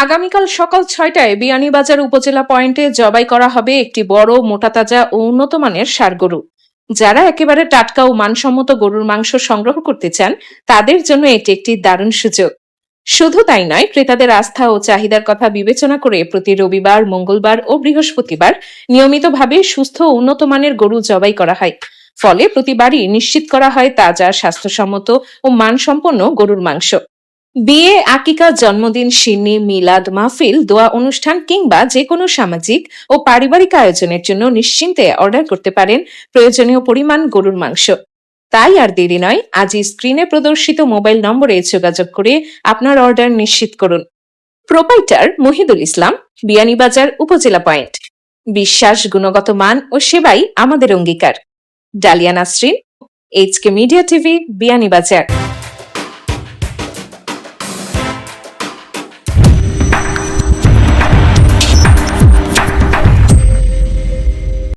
আগামীকাল সকাল ৬টায় বিয়ানীবাজার উপজেলা পয়েন্টে জবাই করা হবে একটি বড় মোটাতাজা ও উন্নত মানের ষাঁড় গরু। যারা একেবারে টাটকা ও মানসম্মত গরুর মাংস সংগ্রহ করতে চান তাদের জন্য এটি একটি দারুণ সুযোগ। শুধু তাই নয়, ক্রেতাদের আস্থা ও চাহিদার কথা বিবেচনা করে প্রতি রবিবার, মঙ্গলবার ও বৃহস্পতিবার নিয়মিতভাবে সুস্থ ও উন্নত মানের গরু জবাই করা হয়। ফলে প্রতিবারই নিশ্চিত করা হয় তাজা, স্বাস্থ্যসম্মত ও মানসম্পন্ন গরুর মাংস। বিয়ে, আকিকা, জন্মদিন, সিন্নি, মিলাদ, মাহফিল, দোয়া অনুষ্ঠান কিংবা যে কোনো সামাজিক ও পারিবারিক আয়োজনের জন্য নিশ্চিন্তে অর্ডার করতে পারেন প্রয়োজনীয় পরিমাণ গরুর মাংস। তাই আর দেরি নয়, আজই স্ক্রিনে প্রদর্শিত মোবাইল নম্বরে যোগাযোগ করে আপনার অর্ডার নিশ্চিত করুন। প্রোপাইটার মহিদুল ইসলাম, বিয়ানীবাজার উপজেলা পয়েন্ট। বিশ্বাস, গুণগত মান ও সেবাই আমাদের অঙ্গীকার। Dahlia Nasrin, HK media TV, Beanibazar.